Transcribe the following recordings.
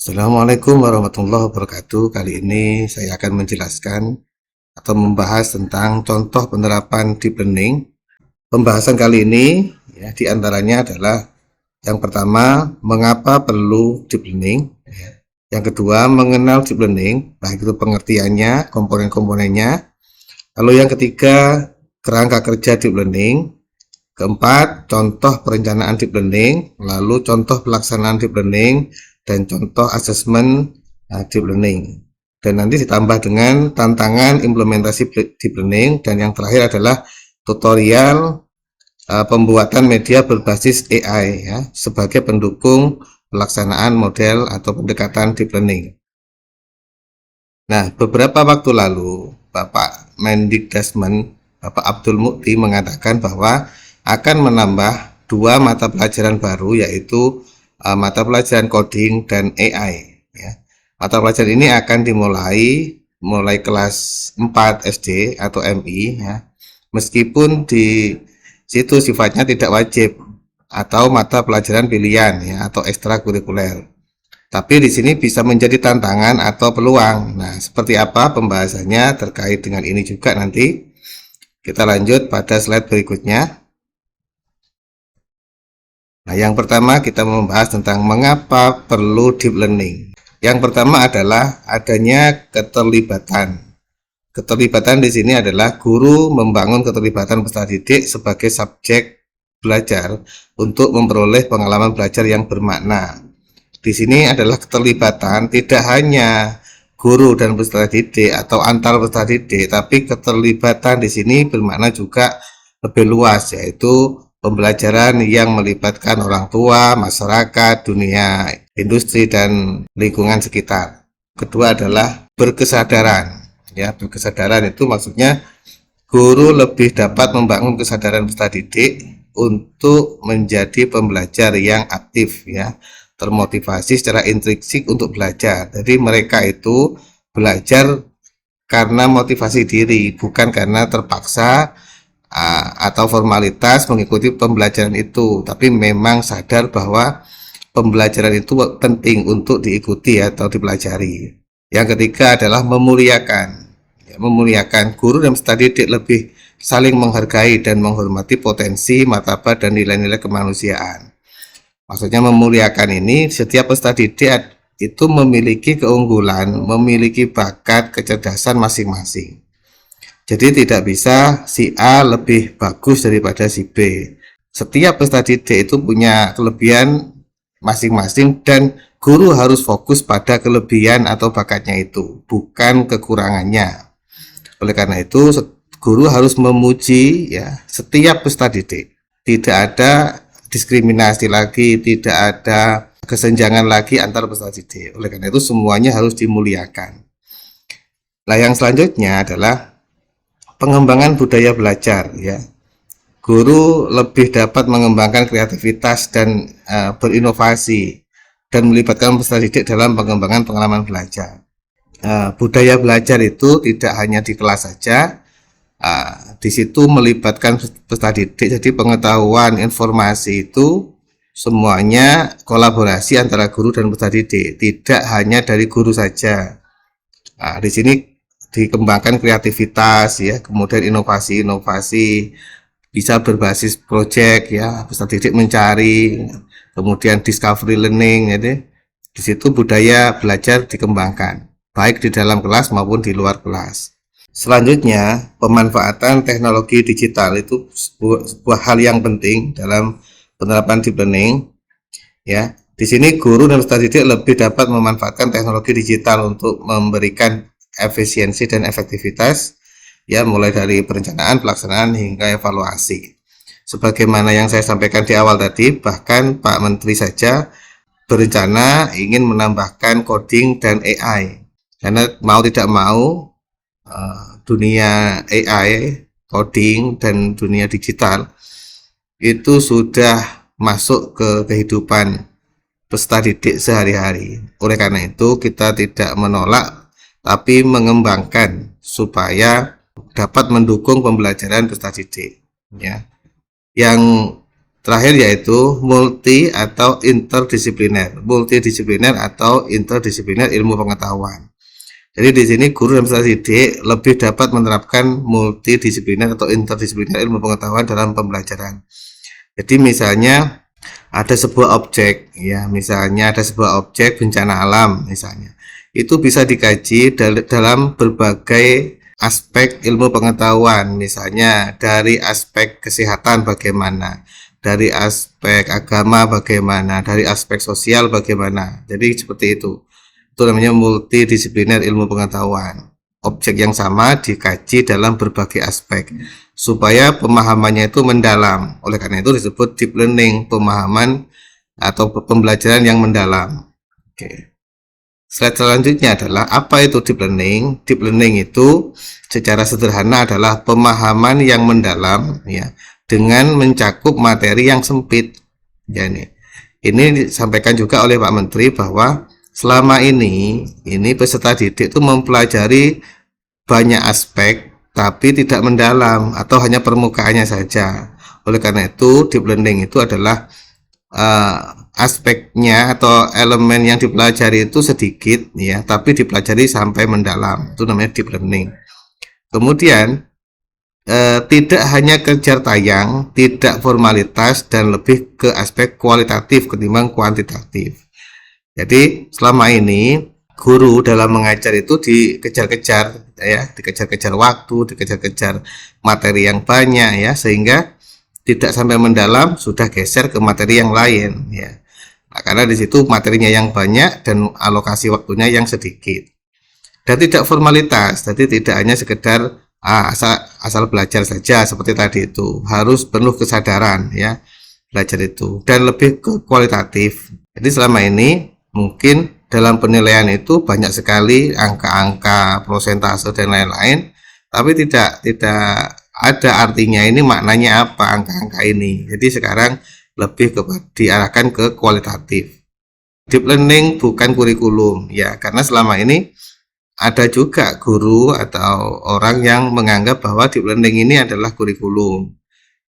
Assalamualaikum warahmatullahi wabarakatuh. Kali ini saya akan menjelaskan atau membahas tentang contoh penerapan deep learning. Pembahasan kali ini diantaranya adalah yang pertama, mengapa perlu deep learning. Yang kedua, mengenal deep learning, baik itu pengertiannya, komponen-komponennya. Lalu yang ketiga, kerangka kerja deep learning. Keempat, contoh perencanaan deep learning, lalu contoh pelaksanaan deep learning, dan contoh asesmen deep learning. Dan nanti ditambah dengan tantangan implementasi deep learning, dan yang terakhir adalah tutorial pembuatan media berbasis AI sebagai pendukung pelaksanaan model atau pendekatan deep learning. Nah, beberapa waktu lalu Bapak Mendikdasmen, Bapak Abdul Mukti mengatakan bahwa akan menambah 2 mata pelajaran baru, yaitu mata pelajaran coding dan AI. Mata pelajaran ini akan mulai kelas 4 SD atau MI, meskipun di situ sifatnya tidak wajib atau mata pelajaran pilihan atau ekstrakurikuler. Tapi di sini bisa menjadi tantangan atau peluang. Nah, seperti apa pembahasannya terkait dengan ini juga nanti kita lanjut pada slide berikutnya. Nah, yang pertama kita membahas tentang mengapa perlu deep learning. Yang pertama adalah adanya keterlibatan. Keterlibatan di sini adalah guru membangun keterlibatan peserta didik sebagai subjek belajar untuk memperoleh pengalaman belajar yang bermakna. Di sini adalah keterlibatan tidak hanya guru dan peserta didik atau antar peserta didik, tapi keterlibatan di sini bermakna juga lebih luas, yaitu pembelajaran yang melibatkan orang tua, masyarakat, dunia industri, dan lingkungan sekitar. Kedua adalah berkesadaran. Berkesadaran itu maksudnya guru lebih dapat membangun kesadaran peserta didik untuk menjadi pembelajar yang aktif, termotivasi secara intrinsik untuk belajar. Jadi mereka itu belajar karena motivasi diri, bukan karena terpaksa atau formalitas mengikuti pembelajaran itu, tapi memang sadar bahwa pembelajaran itu penting untuk diikuti atau dipelajari. Yang ketiga adalah memuliakan. Memuliakan guru dan peserta didik lebih saling menghargai dan menghormati potensi, martabat, dan nilai-nilai kemanusiaan. Maksudnya memuliakan ini, setiap peserta didik itu memiliki keunggulan, memiliki bakat, kecerdasan masing-masing. Jadi tidak bisa si A lebih bagus daripada si B. Setiap peserta didik itu punya kelebihan masing-masing dan guru harus fokus pada kelebihan atau bakatnya itu, bukan kekurangannya. Oleh karena itu, guru harus memuji setiap peserta didik. Tidak ada diskriminasi lagi, tidak ada kesenjangan lagi antar peserta didik. Oleh karena itu semuanya harus dimuliakan. Nah, yang selanjutnya adalah pengembangan budaya belajar. Guru lebih dapat mengembangkan kreativitas dan berinovasi dan melibatkan peserta didik dalam pengembangan pengalaman belajar. Budaya belajar itu tidak hanya di kelas saja, di situ melibatkan peserta didik. Jadi pengetahuan, informasi itu semuanya kolaborasi antara guru dan peserta didik, tidak hanya dari guru saja. Di sini dikembangkan kreativitas, kemudian inovasi-inovasi, bisa berbasis project, peserta didik mencari, kemudian discovery learning. Jadi di situ budaya belajar dikembangkan, baik di dalam kelas maupun di luar kelas. Selanjutnya, pemanfaatan teknologi digital itu sebuah hal yang penting dalam penerapan deep learning. Di sini guru dan peserta didik lebih dapat memanfaatkan teknologi digital untuk memberikan efisiensi dan efektivitas, mulai dari perencanaan, pelaksanaan, hingga evaluasi. Sebagaimana yang saya sampaikan di awal tadi, bahkan Pak Menteri saja berencana ingin menambahkan coding dan AI, karena mau tidak mau dunia AI, coding, dan dunia digital itu sudah masuk ke kehidupan peserta didik sehari-hari. Oleh karena itu kita tidak menolak, tapi mengembangkan supaya dapat mendukung pembelajaran peserta didik. Yang terakhir yaitu multi atau interdisipliner. Multidisipliner atau interdisipliner ilmu pengetahuan. Jadi di sini guru dan peserta didik lebih dapat menerapkan multidisipliner atau interdisipliner ilmu pengetahuan dalam pembelajaran. Jadi misalnya ada sebuah objek, ya, misalnya ada sebuah objek bencana alam, misalnya, itu bisa dikaji dalam berbagai aspek ilmu pengetahuan, misalnya dari aspek kesehatan bagaimana, dari aspek agama bagaimana, dari aspek sosial bagaimana. Jadi seperti itu. Itu namanya multidisipliner ilmu pengetahuan. Objek yang sama dikaji dalam berbagai aspek supaya pemahamannya itu mendalam. Oleh karena itu disebut deep learning, pemahaman atau pembelajaran yang mendalam. Oke. Slide selanjutnya adalah apa itu deep learning? Deep learning itu secara sederhana adalah pemahaman yang mendalam, ya, dengan mencakup materi yang sempit. Ya, ini disampaikan juga oleh Pak Menteri bahwa selama ini peserta didik itu mempelajari banyak aspek tapi tidak mendalam atau hanya permukaannya saja. Oleh karena itu deep learning itu adalah aspeknya atau elemen yang dipelajari itu sedikit, ya, tapi dipelajari sampai mendalam. Itu namanya deep learning. Kemudian tidak hanya kejar tayang, tidak formalitas, dan lebih ke aspek kualitatif ketimbang kuantitatif. Jadi selama ini guru dalam mengajar itu dikejar-kejar, ya, dikejar-kejar waktu, dikejar-kejar materi yang banyak, ya, sehingga tidak sampai mendalam, sudah geser ke materi yang lain, ya. Nah, karena di situ materinya yang banyak dan alokasi waktunya yang sedikit. Dan tidak formalitas, jadi tidak hanya sekedar asal belajar saja seperti tadi itu, harus penuh kesadaran, ya, belajar itu, dan lebih ke kualitatif. Jadi selama ini mungkin dalam penilaian itu banyak sekali angka-angka, prosentase dan lain-lain, tapi tidak ada artinya ini maknanya apa angka-angka ini. Jadi sekarang lebih diarahkan ke kualitatif. Deep learning bukan kurikulum, ya, karena selama ini ada juga guru atau orang yang menganggap bahwa deep learning ini adalah kurikulum.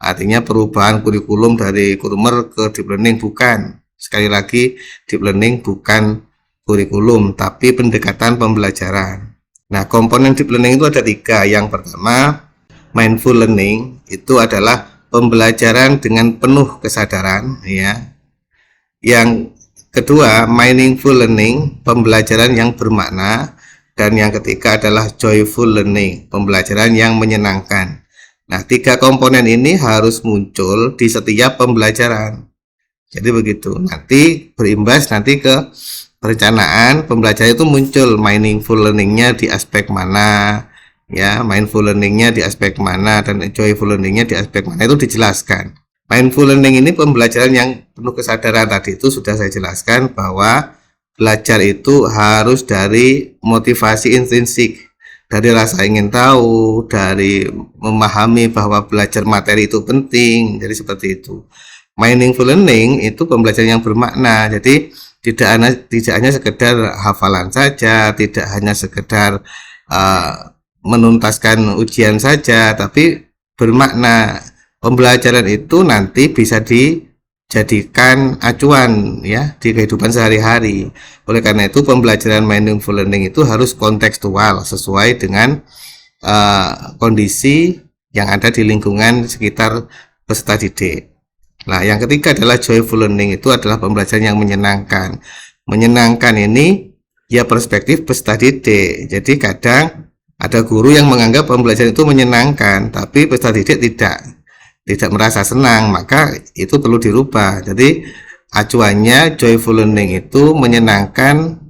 Artinya perubahan kurikulum dari Kurmer ke deep learning, bukan. Sekali lagi, deep learning bukan kurikulum, tapi pendekatan pembelajaran. Nah, komponen deep learning itu ada 3. Yang pertama, mindful learning, itu adalah pembelajaran dengan penuh kesadaran, ya. Yang kedua, meaningful learning, pembelajaran yang bermakna. Dan yang ketiga adalah joyful learning, pembelajaran yang menyenangkan. Nah, 3 komponen ini harus muncul di setiap pembelajaran. Jadi begitu, nanti berimbas nanti ke perencanaan pembelajaran itu muncul meaningful learningnya di aspek mana, ya, mindful learningnya di aspek mana, dan joyful learningnya di aspek mana, itu dijelaskan. Mindful learning ini pembelajaran yang penuh kesadaran, tadi itu sudah saya jelaskan bahwa belajar itu harus dari motivasi intrinsik, dari rasa ingin tahu, dari memahami bahwa belajar materi itu penting. Jadi seperti itu. Meaningful learning itu pembelajaran yang bermakna. Jadi tidak hanya sekedar hafalan saja, tidak hanya sekedar menuntaskan ujian saja, tapi bermakna. Pembelajaran itu nanti bisa dijadikan acuan, ya, di kehidupan sehari-hari. Oleh karena itu pembelajaran meaningful learning itu harus kontekstual, sesuai dengan kondisi yang ada di lingkungan sekitar peserta didik. Nah, yang ketiga adalah joyful learning, itu adalah pembelajaran yang menyenangkan. Menyenangkan ini ya perspektif peserta didik. Jadi kadang ada guru yang menganggap pembelajaran itu menyenangkan, tapi peserta didik tidak merasa senang, maka itu perlu dirubah. Jadi acuannya joyful learning itu menyenangkan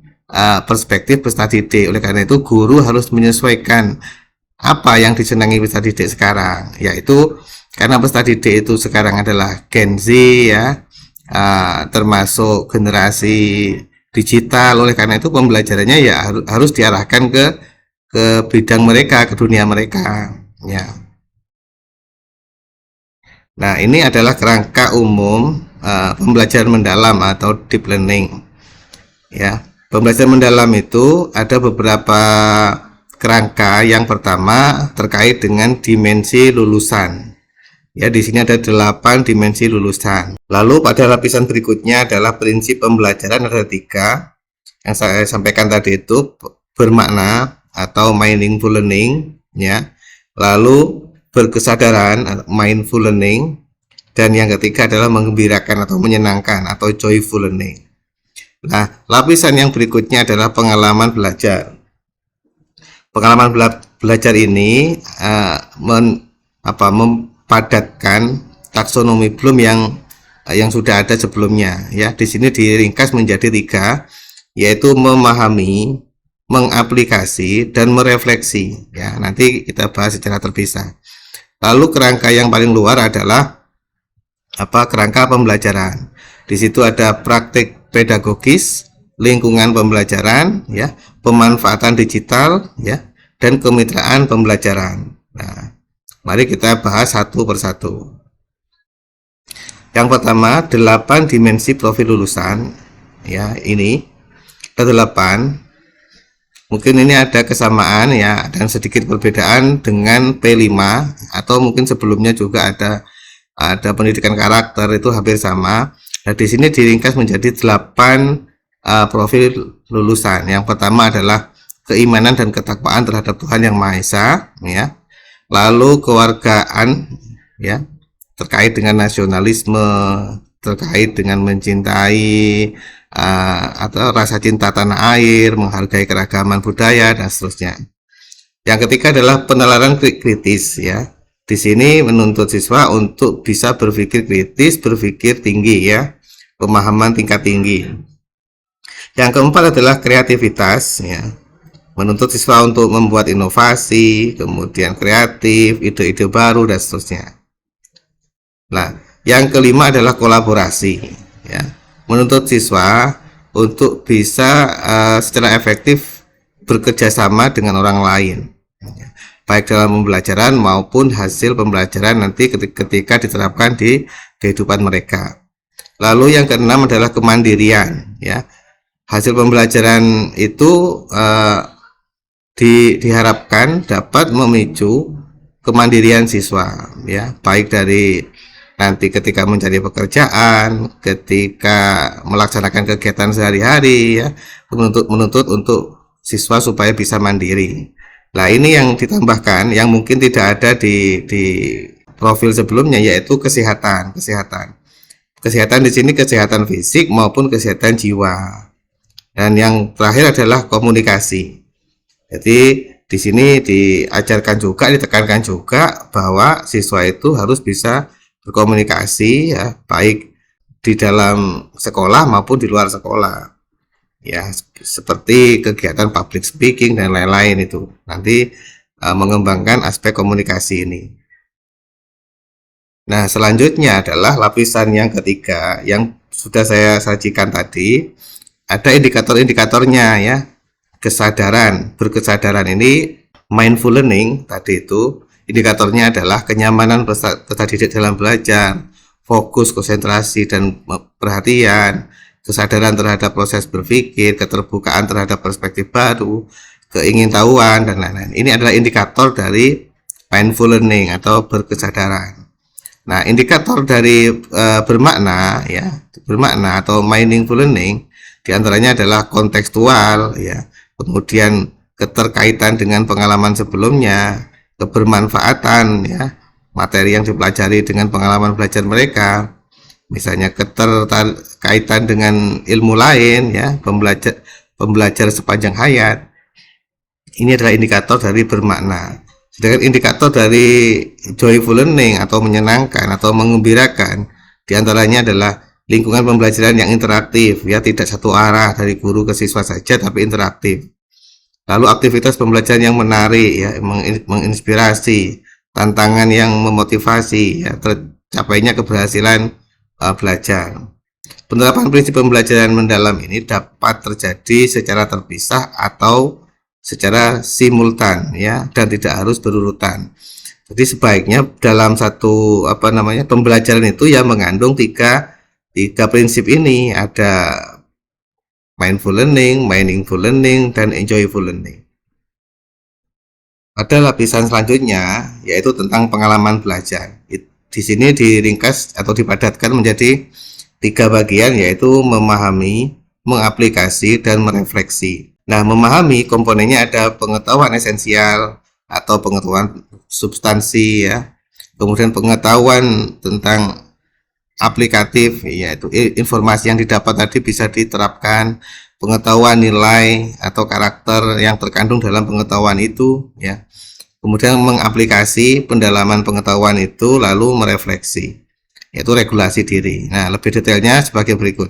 perspektif peserta didik. Oleh karena itu guru harus menyesuaikan apa yang disenangi peserta didik sekarang, yaitu karena peserta didik itu sekarang adalah Gen Z, ya, termasuk generasi digital. Oleh karena itu pembelajarannya ya harus diarahkan ke bidang mereka, ke dunia mereka, ya. Nah, ini adalah kerangka umum pembelajaran mendalam atau deep learning, ya. Pembelajaran mendalam itu ada beberapa kerangka. Yang pertama terkait dengan dimensi lulusan. Ya, di sini ada 8 dimensi lulusan. Lalu pada lapisan berikutnya adalah prinsip pembelajaran, ada 3 yang saya sampaikan tadi itu, bermakna atau meaningful learning, ya. Lalu berkesadaran, mindful learning, dan yang ketiga adalah menggembirakan atau menyenangkan atau joyful learning. Nah, lapisan yang berikutnya adalah pengalaman belajar. Pengalaman belajar ini mempadatkan taksonomi Bloom yang sudah ada sebelumnya, ya. Di sini diringkas menjadi 3, yaitu memahami, mengaplikasi, dan merefleksi, ya. Nanti kita bahas secara terpisah. Lalu kerangka yang paling luar adalah kerangka pembelajaran. Di situ ada praktik pedagogis, lingkungan pembelajaran, ya, pemanfaatan digital, ya, dan kemitraan pembelajaran. Nah, mari kita bahas satu persatu. Yang pertama, 8 dimensi profil lulusan, ya. Ini ada 8. Mungkin ini ada kesamaan, ya, dan sedikit perbedaan dengan P5, atau mungkin sebelumnya juga ada pendidikan karakter, itu hampir sama. Nah, di sini diringkas menjadi 8 profil lulusan. Yang pertama adalah keimanan dan ketakwaan terhadap Tuhan Yang Maha Esa, ya. Lalu kewargaan, ya, terkait dengan nasionalisme, terkait dengan mencintai atau rasa cinta tanah air, menghargai keragaman budaya, dan seterusnya. Yang ketiga adalah penalaran kritis, ya. Di sini menuntut siswa untuk bisa berpikir kritis, berpikir tinggi, ya, pemahaman tingkat tinggi. Yang keempat adalah kreativitas, ya, menuntut siswa untuk membuat inovasi, kemudian kreatif, ide-ide baru, dan seterusnya. Nah, yang kelima adalah kolaborasi, ya, menuntut siswa untuk bisa secara efektif bekerja sama dengan orang lain, ya, baik dalam pembelajaran maupun hasil pembelajaran nanti ketika diterapkan di kehidupan mereka. Lalu yang keenam adalah kemandirian, ya. Hasil pembelajaran itu diharapkan dapat memicu kemandirian siswa, ya, baik dari nanti ketika mencari pekerjaan, ketika melaksanakan kegiatan sehari-hari, ya, menuntut untuk siswa supaya bisa mandiri. Nah, ini yang ditambahkan yang mungkin tidak ada di profil sebelumnya, yaitu kesehatan. Kesehatan di sini kesehatan fisik maupun kesehatan jiwa. Dan yang terakhir adalah komunikasi. Jadi di sini diajarkan juga, ditekankan juga bahwa siswa itu harus bisa berkomunikasi, ya, baik di dalam sekolah maupun di luar sekolah, ya, seperti kegiatan public speaking dan lain-lain. Itu nanti mengembangkan aspek komunikasi ini. Nah, selanjutnya adalah lapisan yang ketiga yang sudah saya sajikan tadi. Ada indikator-indikatornya, ya. Berkesadaran ini mindful learning tadi itu indikatornya adalah kenyamanan peserta didik dalam belajar, fokus, konsentrasi, dan perhatian, kesadaran terhadap proses berpikir, keterbukaan terhadap perspektif baru, keingintahuan, dan lain-lain. Ini adalah indikator dari mindful learning atau berkesadaran. Nah, indikator dari bermakna, ya, bermakna atau meaningful learning diantaranya adalah kontekstual, ya, kemudian keterkaitan dengan pengalaman sebelumnya, kebermanfaatan, ya, materi yang dipelajari dengan pengalaman belajar mereka, misalnya keterkaitan dengan ilmu lain, ya, pembelajar sepanjang hayat. Ini adalah indikator dari bermakna. Sedangkan indikator dari joyful learning atau menyenangkan atau menggembirakan diantaranya adalah lingkungan pembelajaran yang interaktif, ya, tidak satu arah dari guru ke siswa saja tapi interaktif. Lalu aktivitas pembelajaran yang menarik, ya, menginspirasi, tantangan yang memotivasi, ya, tercapainya keberhasilan belajar. Penerapan prinsip pembelajaran mendalam ini dapat terjadi secara terpisah atau secara simultan, ya, dan tidak harus berurutan. Jadi sebaiknya dalam satu pembelajaran itu ya mengandung tiga prinsip ini, ada mindful learning, meaningful learning, dan enjoyable learning. Pada lapisan selanjutnya yaitu tentang pengalaman belajar. di sini diringkas atau dipadatkan menjadi 3 bagian, yaitu memahami, mengaplikasi, dan merefleksi. Nah, memahami komponennya ada pengetahuan esensial atau pengetahuan substansi ya. Kemudian pengetahuan tentang aplikatif, yaitu informasi yang didapat tadi bisa diterapkan, pengetahuan nilai atau karakter yang terkandung dalam pengetahuan itu ya. Kemudian mengaplikasi pendalaman pengetahuan itu, lalu merefleksi, yaitu regulasi diri. Nah, lebih detailnya sebagai berikut.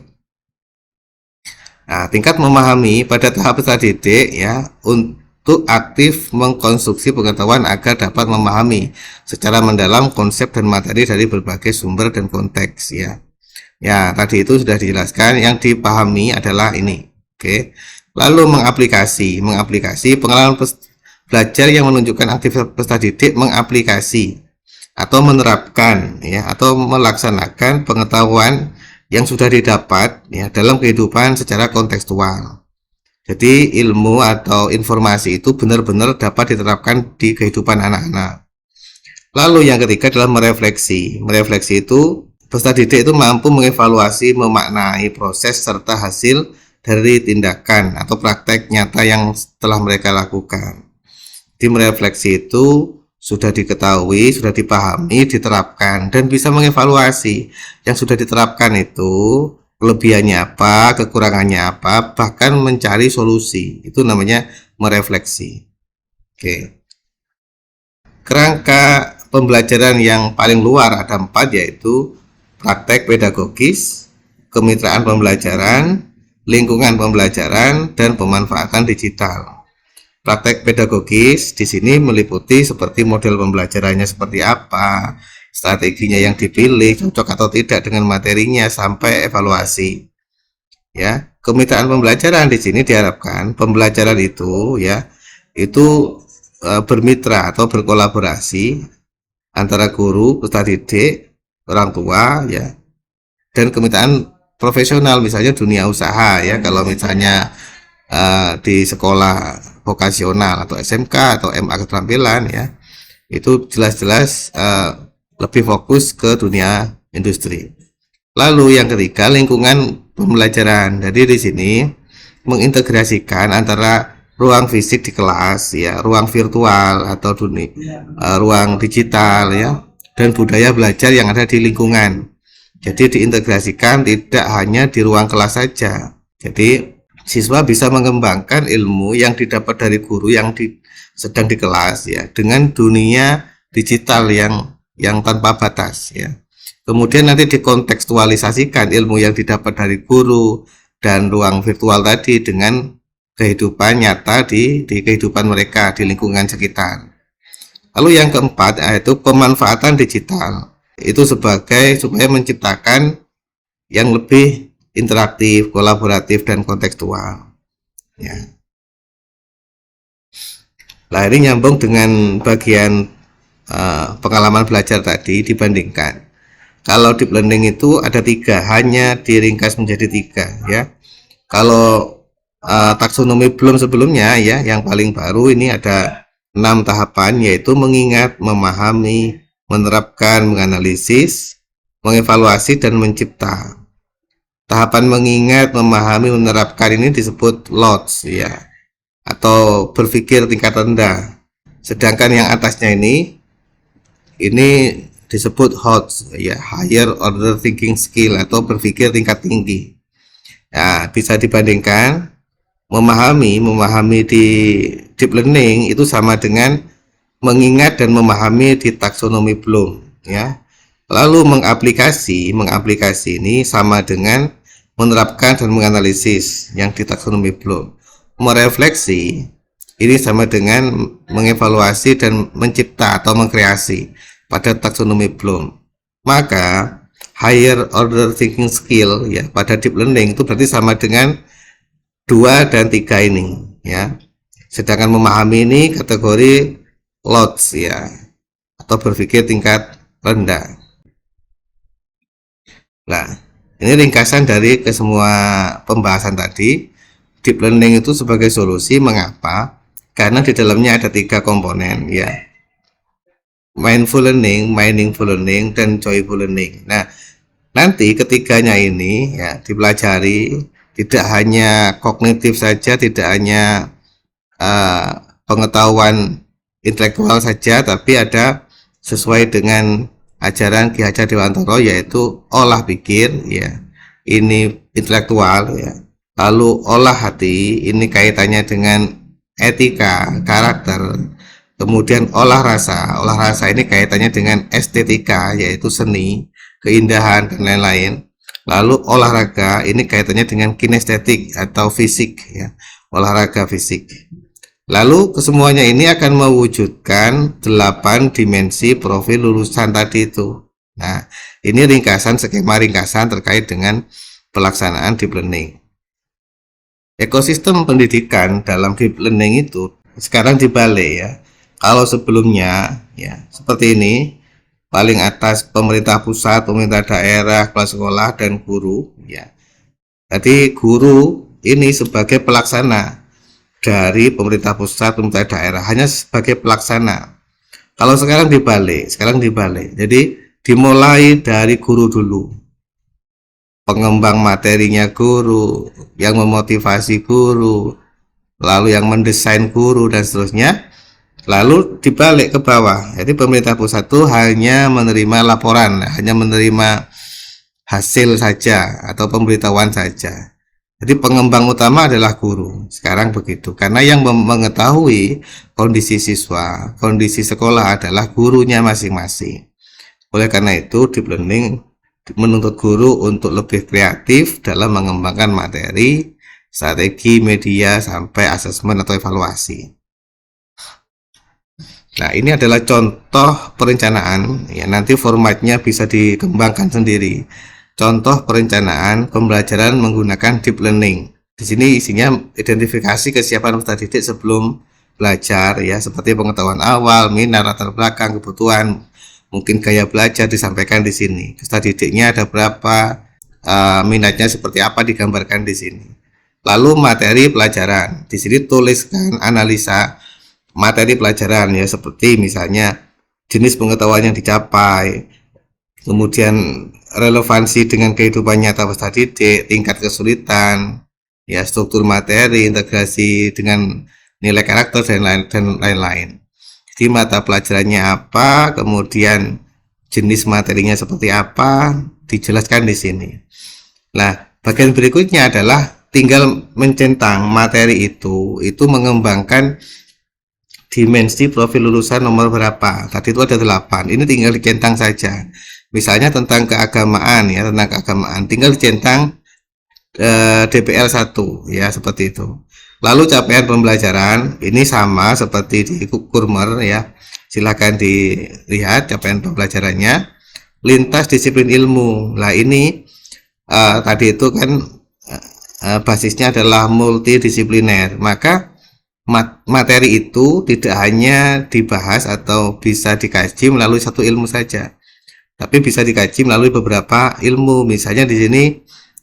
Nah, tingkat memahami pada tahap peserta didik ya, untuk aktif mengkonstruksi pengetahuan agar dapat memahami secara mendalam konsep dan materi dari berbagai sumber dan konteks ya. Ya, tadi itu sudah dijelaskan, yang dipahami adalah ini. Oke. Lalu mengaplikasi pengalaman belajar yang menunjukkan aktivitas peserta didik mengaplikasi atau menerapkan ya, atau melaksanakan pengetahuan yang sudah didapat ya dalam kehidupan secara kontekstual. Jadi ilmu atau informasi itu benar-benar dapat diterapkan di kehidupan anak-anak. Lalu yang ketiga adalah merefleksi. Merefleksi itu peserta didik itu mampu mengevaluasi, memaknai proses serta hasil dari tindakan atau praktek nyata yang telah mereka lakukan. Di merefleksi itu sudah diketahui, sudah dipahami, diterapkan, dan bisa mengevaluasi yang sudah diterapkan itu kelebihannya apa, kekurangannya apa, bahkan mencari solusi. Itu namanya merefleksi. Oke. Kerangka pembelajaran yang paling luar ada 4, yaitu praktek pedagogis, kemitraan pembelajaran, lingkungan pembelajaran, dan pemanfaatan digital. Praktek pedagogis di sini meliputi seperti model pembelajarannya seperti apa, strateginya yang dipilih cocok atau tidak dengan materinya, sampai evaluasi. Ya, kemitraan pembelajaran di sini diharapkan pembelajaran itu ya, itu bermitra atau berkolaborasi antara guru, peserta didik, orang tua ya, dan kemitraan profesional, misalnya dunia usaha ya, kalau misalnya di sekolah vokasional atau SMK atau MA keterampilan ya, itu jelas-jelas lebih fokus ke dunia industri. Lalu yang ketiga, lingkungan pembelajaran. Jadi di sini mengintegrasikan antara ruang fisik di kelas ya, ruang virtual atau ruang digital ya, dan budaya belajar yang ada di lingkungan. Jadi diintegrasikan tidak hanya di ruang kelas saja. Jadi siswa bisa mengembangkan ilmu yang didapat dari guru yang sedang di kelas ya, dengan dunia digital yang tanpa batas ya. Kemudian nanti dikontekstualisasikan ilmu yang didapat dari guru dan ruang virtual tadi dengan kehidupan nyata di kehidupan mereka di lingkungan sekitar. Lalu yang keempat yaitu pemanfaatan digital. Itu sebagai supaya menciptakan yang lebih interaktif, kolaboratif, dan kontekstual ya. Nah, ini nyambung dengan bagian pengalaman belajar tadi. Dibandingkan kalau deep learning itu ada 3, hanya diringkas menjadi 3 ya. Kalau taksonomi Bloom sebelumnya ya, yang paling baru ini ada 6 tahapan, yaitu mengingat, memahami, menerapkan, menganalisis, mengevaluasi, dan mencipta. Tahapan mengingat, memahami, menerapkan ini disebut LOTS ya, atau berpikir tingkat rendah. Sedangkan yang atasnya ini disebut HOTS ya, higher order thinking skill, atau berpikir tingkat tinggi. Nah, bisa dibandingkan memahami di deep learning itu sama dengan mengingat dan memahami di taksonomi Bloom ya. Lalu mengaplikasi ini sama dengan menerapkan dan menganalisis yang di taksonomi Bloom. Merefleksi ini sama dengan mengevaluasi dan mencipta atau mengkreasi pada taksonomi Bloom. Maka higher order thinking skill ya pada deep learning itu berarti sama dengan 2 dan 3 ini ya. Sedangkan memahami ini kategori LOTS ya, atau berpikir tingkat rendah. Nah, ini ringkasan dari kesemua pembahasan tadi. Deep learning itu sebagai solusi, mengapa? Karena di dalamnya ada 3 komponen ya. mindful learning, meaningful learning, dan joyful learning. Nah, nanti ketiganya ini ya dipelajari, tidak hanya kognitif saja, tidak hanya pengetahuan intelektual saja, tapi ada sesuai dengan ajaran Ki Hajar Dewantara, yaitu olah pikir ya, ini intelektual ya. Lalu olah hati, ini kaitannya dengan etika, karakter. Kemudian olah rasa ini kaitannya dengan estetika, yaitu seni, keindahan, dan lain-lain. Lalu olahraga ini kaitannya dengan kinestetik atau fisik ya, olahraga fisik. Lalu kesemuanya ini akan mewujudkan 8 dimensi profil lulusan tadi itu. Nah, ini ringkasan, skema ringkasan terkait dengan pelaksanaan deep learning. Ekosistem pendidikan dalam deep learning itu sekarang dibalik ya. Kalau sebelumnya ya seperti ini, paling atas pemerintah pusat, pemerintah daerah, kepala sekolah, dan guru ya. Jadi guru ini sebagai pelaksana dari pemerintah pusat, pemerintah daerah, hanya sebagai pelaksana. Kalau sekarang dibalik. Jadi dimulai dari guru dulu, pengembang materinya guru, yang memotivasi guru, lalu yang mendesain guru, dan seterusnya. Lalu dibalik ke bawah. Jadi pemerintah pusat itu hanya menerima laporan, hanya menerima hasil saja atau pemberitahuan saja. Jadi pengembang utama adalah guru. Sekarang begitu. Karena yang mengetahui kondisi siswa, kondisi sekolah adalah gurunya masing-masing. Oleh karena itu, deep learning menuntut guru untuk lebih kreatif dalam mengembangkan materi, strategi, media, sampai asesmen atau evaluasi. Nah, ini adalah contoh perencanaan ya, nanti formatnya bisa dikembangkan sendiri. Contoh perencanaan pembelajaran menggunakan deep learning. Di sini isinya identifikasi kesiapan peserta didik sebelum belajar ya, seperti pengetahuan awal, minat, latar belakang, kebutuhan, mungkin gaya belajar disampaikan di sini. Peserta didiknya ada berapa, minatnya seperti apa digambarkan di sini. Lalu materi pelajaran. Di sini tuliskan analisa materi pelajaran ya, seperti misalnya jenis pengetahuan yang dicapai, kemudian relevansi dengan kehidupan nyata peserta didik, tingkat kesulitan ya, struktur materi, integrasi dengan nilai karakter, dan lain-lain. Jadi mata pelajarannya apa, kemudian jenis materinya seperti apa, dijelaskan di sini. Nah, bagian berikutnya adalah tinggal mencentang materi itu mengembangkan dimensi profil lulusan nomor berapa. Tadi itu ada 8, ini tinggal dicentang saja. Misalnya tentang keagamaan ya, tentang keagamaan tinggal dicentang DPL 1 ya, seperti itu. Lalu capaian pembelajaran ini sama seperti di Kurmer ya, silahkan dilihat capaian pembelajarannya. Lintas disiplin ilmu, lah ini tadi itu kan basisnya adalah multidisipliner, maka materi itu tidak hanya dibahas atau bisa dikaji melalui satu ilmu saja, tapi bisa dikaji melalui beberapa ilmu. Misalnya di sini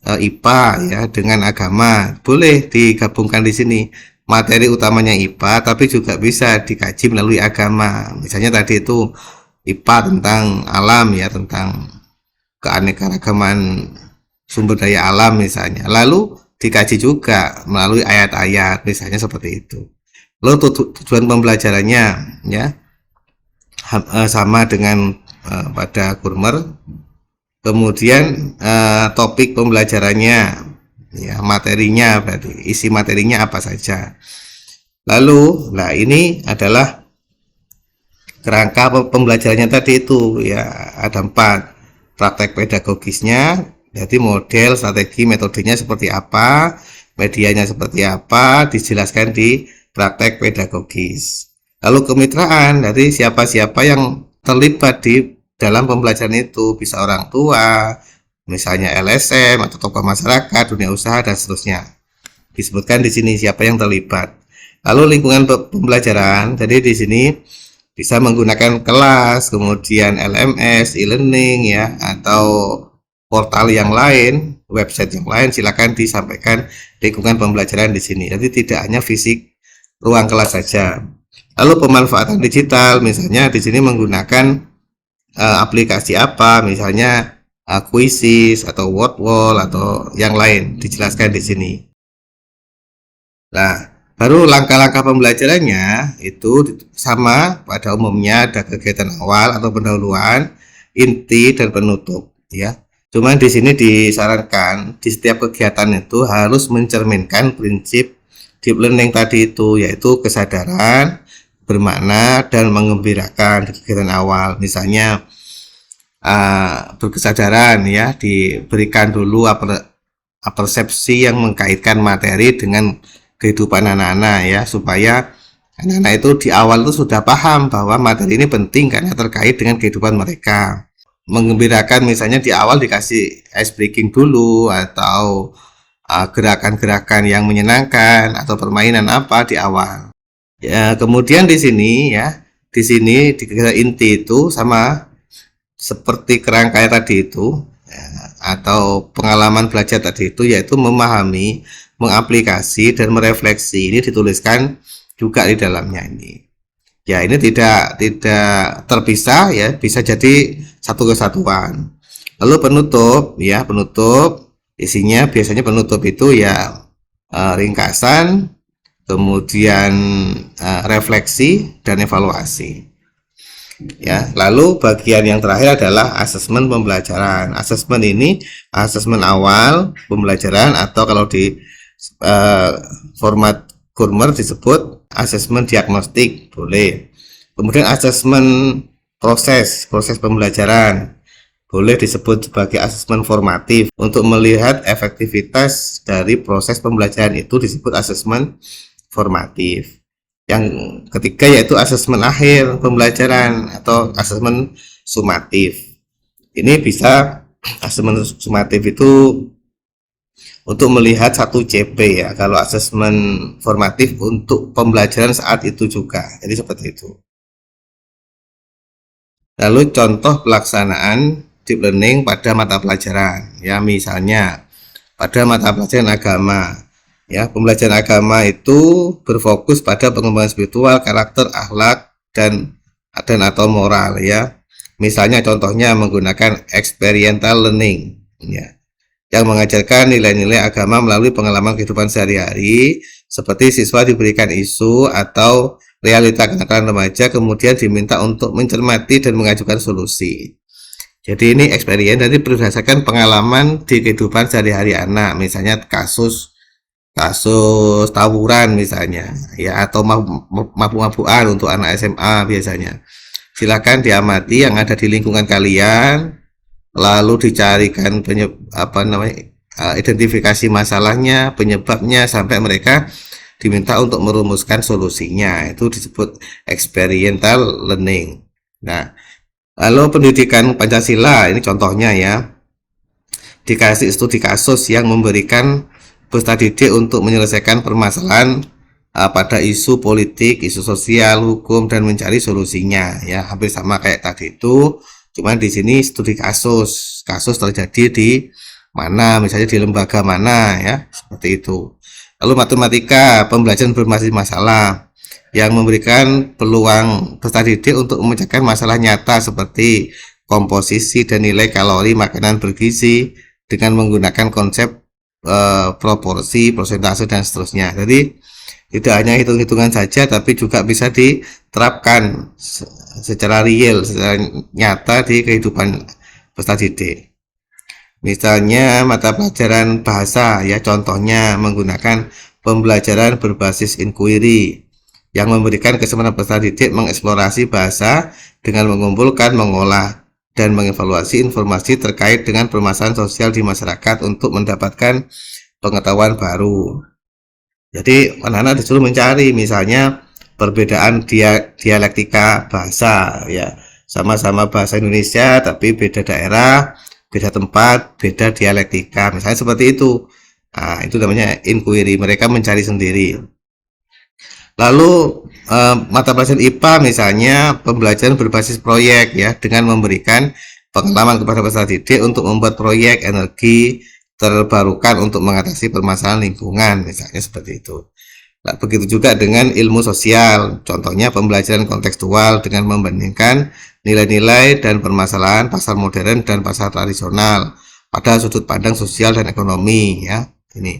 IPA ya dengan agama boleh digabungkan di sini. Materi utamanya IPA, tapi juga bisa dikaji melalui agama. Misalnya tadi itu IPA tentang alam ya, tentang keanekaragaman sumber daya alam misalnya. Lalu dikaji juga melalui ayat-ayat misalnya, seperti itu. Lalu tujuan pembelajarannya ya sama dengan pada Kurmer. Kemudian topik pembelajarannya ya, materinya berarti isi materinya apa saja. Lalu nah ini adalah kerangka pembelajarannya tadi itu ya, ada 4. Praktek pedagogisnya, jadi model, strategi, metodenya seperti apa, medianya seperti apa, dijelaskan di praktek pedagogis. Lalu kemitraan, dari siapa-siapa yang terlibat di dalam pembelajaran itu, bisa orang tua, misalnya LSM atau tokoh masyarakat, dunia usaha, dan seterusnya. Disebutkan di sini siapa yang terlibat. Lalu lingkungan pembelajaran, jadi di sini bisa menggunakan kelas, kemudian LMS, e-learning ya, atau portal yang lain, website yang lain, silakan disampaikan lingkungan pembelajaran di sini. Jadi tidak hanya fisik ruang kelas saja. Lalu pemanfaatan digital, misalnya di sini menggunakan aplikasi apa, misalnya Quizzes atau Wordwall atau yang lain dijelaskan di sini. Nah, baru langkah-langkah pembelajarannya itu sama pada umumnya, ada kegiatan awal atau pendahuluan, inti dan penutup ya. Cuman di sini disarankan di setiap kegiatan itu harus mencerminkan prinsip deep learning tadi itu, yaitu kesadaran, bermakna dan mengembirakan di kegiatan awal. Misalnya berkesadaran ya, diberikan dulu persepsi yang mengkaitkan materi dengan kehidupan anak-anak ya, supaya anak-anak itu di awal itu sudah paham bahwa materi ini penting karena terkait dengan kehidupan mereka. Mengembirakan misalnya di awal dikasih ice breaking dulu, atau gerakan-gerakan yang menyenangkan atau permainan apa di awal. Ya, kemudian di sini ya, di sini di inti itu sama seperti kerangka tadi itu ya, atau pengalaman belajar tadi itu, yaitu memahami, mengaplikasi dan merefleksi. Ini dituliskan juga di dalamnya ini. Ya, ini tidak terpisah ya, bisa jadi satu kesatuan. Lalu penutup ya, penutup isinya biasanya penutup itu ya ringkasan, kemudian refleksi dan evaluasi. Ya, lalu bagian yang terakhir adalah asesmen pembelajaran. Asesmen ini asesmen awal pembelajaran, atau kalau di format Gurmer disebut asesmen diagnostik, boleh. Kemudian asesmen proses pembelajaran, boleh disebut sebagai asesmen formatif. Untuk melihat efektivitas dari proses pembelajaran itu disebut asesmen formatif. Yang ketiga yaitu asesmen akhir pembelajaran atau asesmen sumatif. Ini bisa asesmen sumatif itu untuk melihat satu CP ya, kalau asesmen formatif untuk pembelajaran saat itu juga. Jadi seperti itu. Lalu contoh pelaksanaan deep learning pada mata pelajaran ya, misalnya pada mata pelajaran agama ya. Pembelajaran agama itu berfokus pada pengembangan spiritual, karakter, akhlak dan atau moral ya. Misalnya contohnya menggunakan experiential learning ya, yang mengajarkan nilai-nilai agama melalui pengalaman kehidupan sehari-hari, seperti siswa diberikan isu atau realita kenakalan remaja, kemudian diminta untuk mencermati dan mengajukan solusi. Jadi ini experience, jadi berdasarkan pengalaman di kehidupan sehari-hari anak, misalnya kasus tawuran misalnya ya, atau mabuk-mabukan untuk anak SMA biasanya. Silakan diamati yang ada di lingkungan kalian, lalu dicarikan identifikasi masalahnya, penyebabnya, sampai mereka diminta untuk merumuskan solusinya. Itu disebut experiential learning. Nah, lalu pendidikan Pancasila ini contohnya ya, dikasih studi kasus yang memberikan peserta didik untuk menyelesaikan permasalahan pada isu politik, isu sosial, hukum, dan mencari solusinya ya, hampir sama kayak tadi itu. Cuman di sini studi kasus terjadi di mana, misalnya di lembaga mana ya, seperti itu. Lalu matematika, pembelajaran berbasis masalah yang memberikan peluang peserta didik untuk memecahkan masalah nyata seperti komposisi dan nilai kalori makanan bergizi dengan menggunakan konsep proporsi, persentase dan seterusnya. Jadi tidak hanya hitung-hitungan saja, tapi juga bisa diterapkan secara real, secara nyata di kehidupan peserta didik. Misalnya mata pelajaran bahasa ya, contohnya menggunakan pembelajaran berbasis inquiry yang memberikan kesempatan peserta didik mengeksplorasi bahasa dengan mengumpulkan, mengolah, dan mengevaluasi informasi terkait dengan permasalahan sosial di masyarakat untuk mendapatkan pengetahuan baru. Jadi anak-anak disuruh mencari misalnya perbedaan dialektika bahasa ya, sama-sama bahasa Indonesia tapi beda daerah, beda tempat, beda dialektika, misalnya seperti itu. Nah, itu namanya inquiry, mereka mencari sendiri. Lalu mata pelajaran IPA misalnya pembelajaran berbasis proyek ya, dengan memberikan pengalaman kepada peserta didik untuk membuat proyek energi terbarukan untuk mengatasi permasalahan lingkungan, misalnya seperti itu. Nah, begitu juga dengan ilmu sosial, contohnya pembelajaran kontekstual dengan membandingkan nilai-nilai dan permasalahan pasar modern dan pasar tradisional pada sudut pandang sosial dan ekonomi ya. Ini.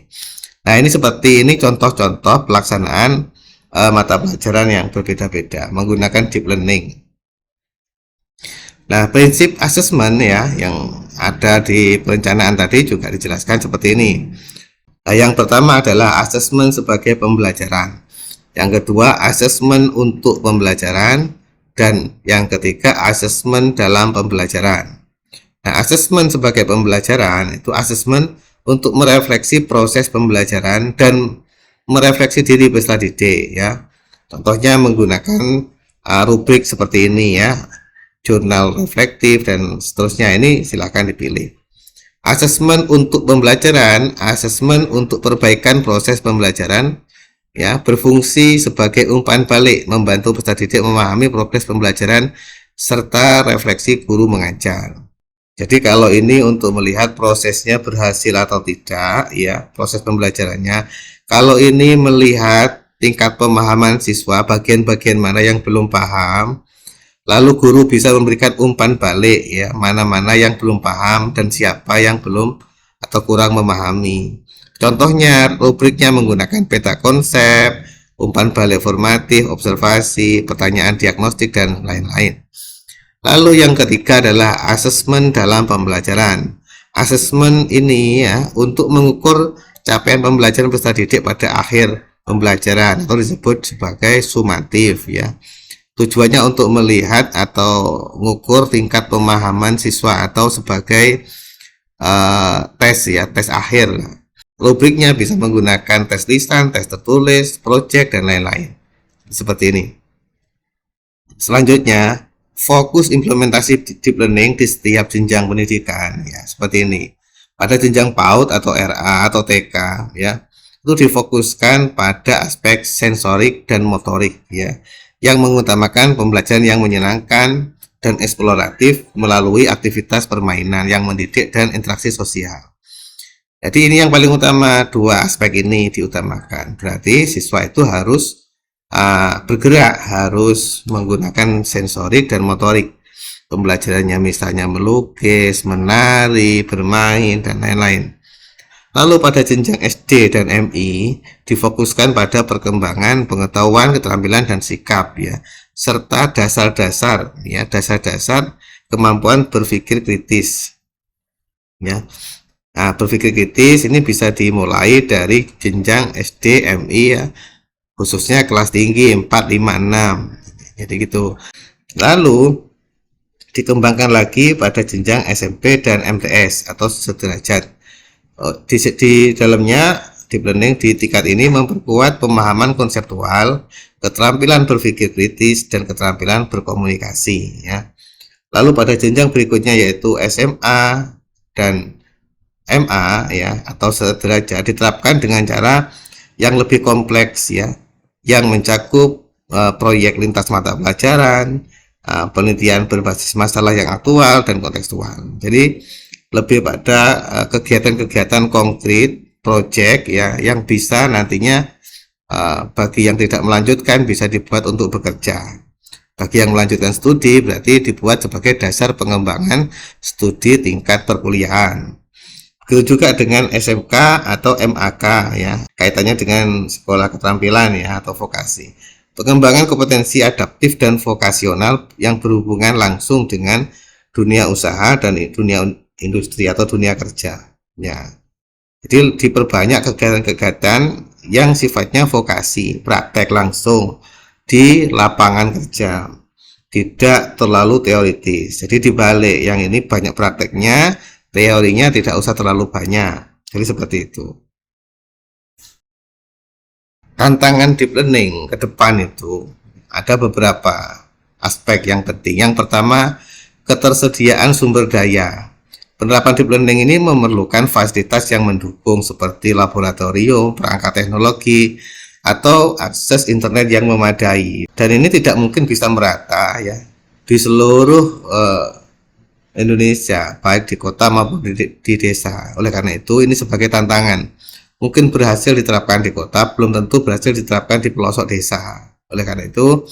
Nah, ini seperti ini contoh-contoh pelaksanaan mata pelajaran yang berbeda-beda menggunakan deep learning. Nah, prinsip asesmen ya yang ada di perencanaan tadi juga dijelaskan seperti ini. Nah, yang pertama adalah asesmen sebagai pembelajaran. Yang kedua, asesmen untuk pembelajaran. Dan yang ketiga, asesmen dalam pembelajaran. Nah, asesmen sebagai pembelajaran itu asesmen untuk merefleksi proses pembelajaran dan merefleksi diri peserta didik ya. Contohnya menggunakan rubrik seperti ini ya, jurnal reflektif dan seterusnya. Ini silakan dipilih. Asesmen untuk pembelajaran, asesmen untuk perbaikan proses pembelajaran ya, berfungsi sebagai umpan balik membantu peserta didik memahami progres pembelajaran serta refleksi guru mengajar. Jadi kalau ini untuk melihat prosesnya berhasil atau tidak ya, proses pembelajarannya. Kalau ini melihat tingkat pemahaman siswa, bagian-bagian mana yang belum paham, lalu guru bisa memberikan umpan balik ya, mana-mana yang belum paham dan siapa yang belum atau kurang memahami. Contohnya rubriknya menggunakan peta konsep, umpan balik formatif, observasi, pertanyaan diagnostik dan lain-lain. Lalu yang ketiga adalah asesmen dalam pembelajaran. Asesmen ini ya untuk mengukur capaian pembelajaran peserta didik pada akhir pembelajaran atau disebut sebagai sumatif ya. Tujuannya untuk melihat atau mengukur tingkat pemahaman siswa atau sebagai tes ya, tes akhir. Rubriknya bisa menggunakan tes lisan, tes tertulis, project dan lain-lain. Seperti ini. Selanjutnya, fokus implementasi deep learning di setiap jenjang pendidikan ya, seperti ini. Pada jenjang PAUD atau RA atau TK ya, itu difokuskan pada aspek sensorik dan motorik ya, yang mengutamakan pembelajaran yang menyenangkan dan eksploratif melalui aktivitas permainan yang mendidik dan interaksi sosial. Jadi ini yang paling utama, dua aspek ini diutamakan. Berarti siswa itu harus bergerak, harus menggunakan sensorik dan motorik. Pembelajarannya misalnya melukis, menari, bermain, dan lain-lain. Lalu pada jenjang SD dan MI difokuskan pada perkembangan pengetahuan, keterampilan dan sikap ya, serta dasar-dasar ya, dasar-dasar kemampuan berpikir kritis. Ya. Nah, berpikir kritis ini bisa dimulai dari jenjang SD, MI ya, khususnya kelas tinggi 4, 5, 6. Jadi gitu. Lalu dikembangkan lagi pada jenjang SMP dan MTS atau sederajat. Di dalamnya deep learning di tingkat ini memperkuat pemahaman konseptual, keterampilan berpikir kritis dan keterampilan berkomunikasi ya. Lalu pada jenjang berikutnya yaitu SMA dan MA ya atau sederajat diterapkan dengan cara yang lebih kompleks ya, yang mencakup proyek lintas mata pelajaran, penelitian berbasis masalah yang aktual dan kontekstual. Jadi lebih pada kegiatan-kegiatan konkret, project ya, yang bisa nantinya bagi yang tidak melanjutkan bisa dibuat untuk bekerja. Bagi yang melanjutkan studi berarti dibuat sebagai dasar pengembangan studi tingkat perkuliahan. Begitu juga dengan SMK atau MAK ya, kaitannya dengan sekolah keterampilan ya atau vokasi. Pengembangan kompetensi adaptif dan vokasional yang berhubungan langsung dengan dunia usaha dan dunia industri atau dunia kerja ya. Jadi diperbanyak kegiatan-kegiatan yang sifatnya vokasi, praktek langsung di lapangan kerja, tidak terlalu teoritis. Jadi dibalik, yang ini banyak prakteknya, teorinya tidak usah terlalu banyak. Jadi seperti itu. Tantangan deep learning ke depan itu ada beberapa aspek yang penting. Yang pertama, ketersediaan sumber daya. Penerapan deep learning ini memerlukan fasilitas yang mendukung seperti laboratorium, perangkat teknologi, atau akses internet yang memadai. Dan ini tidak mungkin bisa merata ya di seluruh Indonesia, baik di kota maupun di desa. Oleh karena itu, ini sebagai tantangan mungkin berhasil diterapkan di kota, belum tentu berhasil diterapkan di pelosok desa. Oleh karena itu,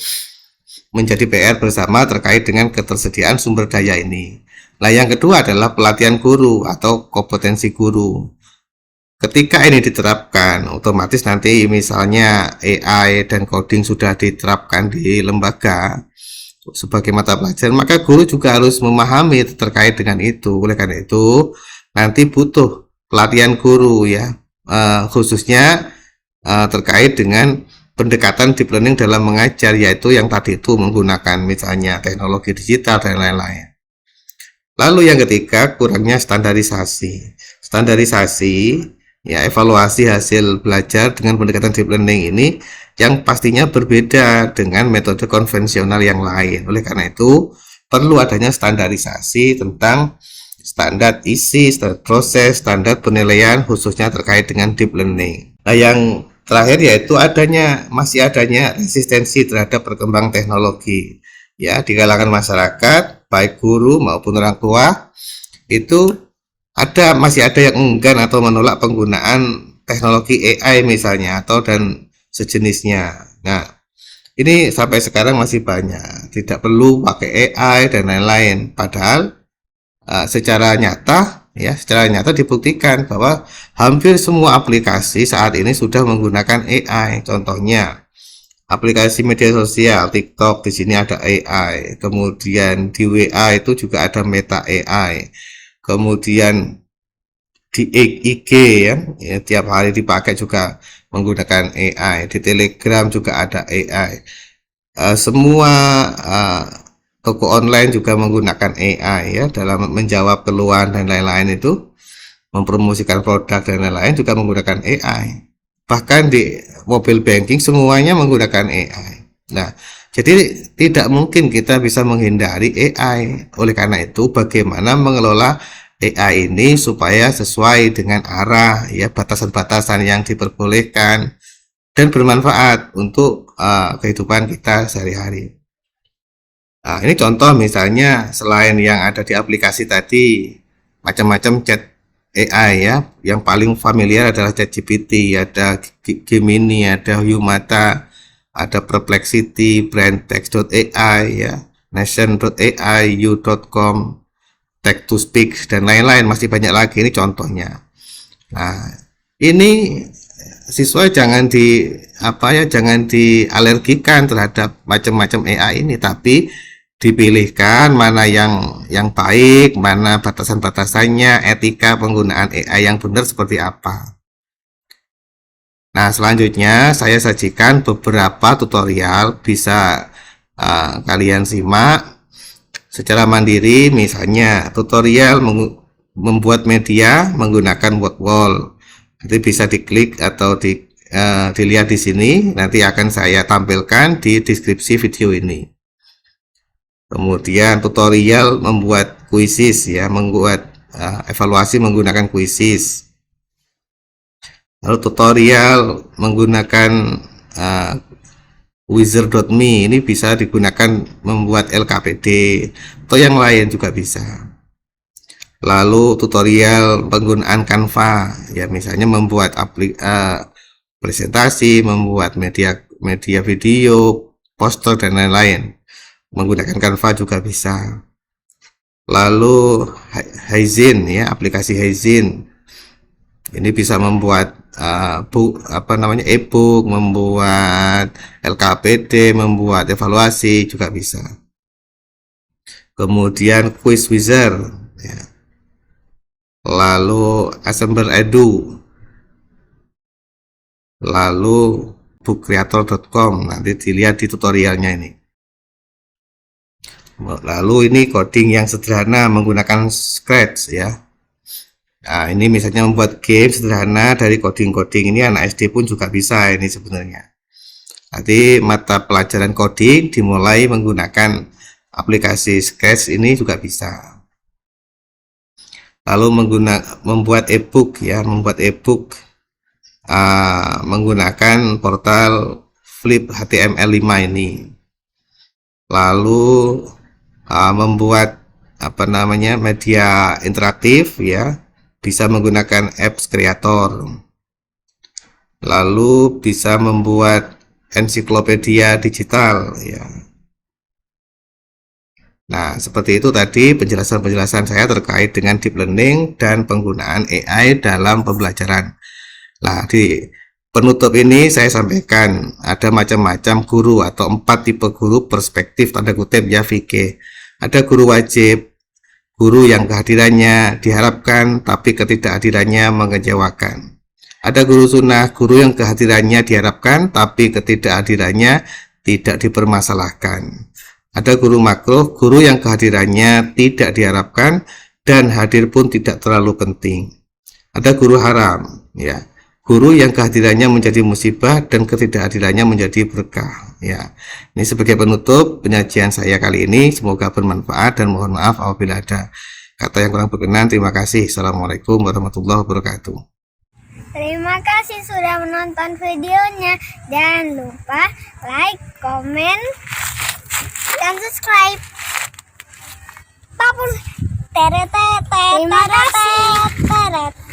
menjadi PR bersama terkait dengan ketersediaan sumber daya ini. Nah, yang kedua adalah pelatihan guru atau kompetensi guru. Ketika ini diterapkan, otomatis nanti misalnya AI dan coding sudah diterapkan di lembaga sebagai mata pelajaran, maka guru juga harus memahami terkait dengan itu. Oleh karena itu, nanti butuh pelatihan guru ya, khususnya terkait dengan pendekatan deep learning dalam mengajar, yaitu yang tadi itu menggunakan misalnya teknologi digital dan lain-lain. Lalu yang ketiga, kurangnya standarisasi. Standarisasi ya, evaluasi hasil belajar dengan pendekatan deep learning ini yang pastinya berbeda dengan metode konvensional yang lain. Oleh karena itu, perlu adanya standarisasi tentang standar isi, standar proses, standar penilaian khususnya terkait dengan deep learning. Nah, yang terakhir yaitu masih adanya resistensi terhadap perkembangan teknologi. Ya, di kalangan masyarakat, baik guru maupun orang tua, itu masih ada yang enggan atau menolak penggunaan teknologi AI misalnya atau dan sejenisnya. Nah, ini sampai sekarang masih banyak, tidak perlu pakai AI dan lain-lain. Padahal secara nyata dibuktikan bahwa hampir semua aplikasi saat ini sudah menggunakan AI. Contohnya aplikasi media sosial TikTok, di sini ada AI. Kemudian di WA itu juga ada Meta AI. Kemudian di IG ya, tiap hari dipakai juga menggunakan AI. Di Telegram juga ada AI. Semua toko online juga menggunakan AI ya dalam menjawab keluhan dan lain-lain, itu mempromosikan produk dan lain-lain juga menggunakan AI. Bahkan di mobile banking semuanya menggunakan AI. Nah, jadi tidak mungkin kita bisa menghindari AI. Oleh karena itu, bagaimana mengelola AI ini supaya sesuai dengan arah ya, batasan-batasan yang diperbolehkan dan bermanfaat untuk kehidupan kita sehari-hari. Nah, ini contoh misalnya selain yang ada di aplikasi tadi, macam-macam chat AI ya, yang paling familiar adalah ChatGPT, ada Gemini, ada Humata, ada Perplexity, Braintext.ai ya, Nation.ai, You.com, Text to Speak dan lain-lain, masih banyak lagi. Ini contohnya. Nah, ini siswa jangan dialergikan terhadap macam-macam AI ini, tapi dipilihkan mana yang baik, mana batasan-batasannya, etika penggunaan AI yang benar seperti apa. Nah, selanjutnya saya sajikan beberapa tutorial, bisa kalian simak secara mandiri. Misalnya tutorial membuat media menggunakan word wall. Nanti bisa diklik atau dilihat di sini, nanti akan saya tampilkan di deskripsi video ini. Kemudian tutorial membuat kuisis ya, membuat evaluasi menggunakan kuisis. Lalu tutorial menggunakan wizard.me, ini bisa digunakan membuat LKPD atau yang lain juga bisa. Lalu tutorial penggunaan Canva ya, misalnya membuat presentasi, membuat media video, poster dan lain-lain, menggunakan Canva juga bisa. Lalu Haizen ya, aplikasi Haizen ini bisa membuat e-book, membuat LKPD, membuat evaluasi juga bisa. Kemudian Quiz Wizard ya. Lalu Assembler Edu, lalu bookcreator.com, nanti dilihat di tutorialnya ini. Lalu ini coding yang sederhana menggunakan Scratch ya. Nah, ini misalnya membuat game sederhana dari coding-coding ini, anak SD pun juga bisa ini sebenarnya. Nanti mata pelajaran coding dimulai menggunakan aplikasi Scratch ini juga bisa. Lalu membuat e-book ya, menggunakan portal Flip HTML5 ini. Lalu membuat media interaktif ya, bisa menggunakan apps creator. lalu bisa membuat ensiklopedia digital ya. Nah, seperti itu tadi penjelasan-penjelasan saya terkait dengan deep learning dan penggunaan AI dalam pembelajaran. Nah, di penutup ini saya sampaikan ada macam-macam guru atau 4 tipe guru perspektif tanda kutip ya VK. Ada guru wajib, guru yang kehadirannya diharapkan tapi ketidakhadirannya mengecewakan. Ada guru sunnah, guru yang kehadirannya diharapkan tapi ketidakhadirannya tidak dipermasalahkan. Ada guru makruh, guru yang kehadirannya tidak diharapkan dan hadir pun tidak terlalu penting. Ada guru haram, ya, guru yang kehadirannya menjadi musibah dan ketidakhadirannya menjadi berkah. Ya, ini sebagai penutup penyajian saya kali ini. Semoga bermanfaat dan mohon maaf apabila ada kata yang kurang berkenan. Terima kasih. Assalamualaikum warahmatullahi wabarakatuh. Terima kasih sudah menonton videonya. Jangan lupa like, komen, dan subscribe. Terima kasih.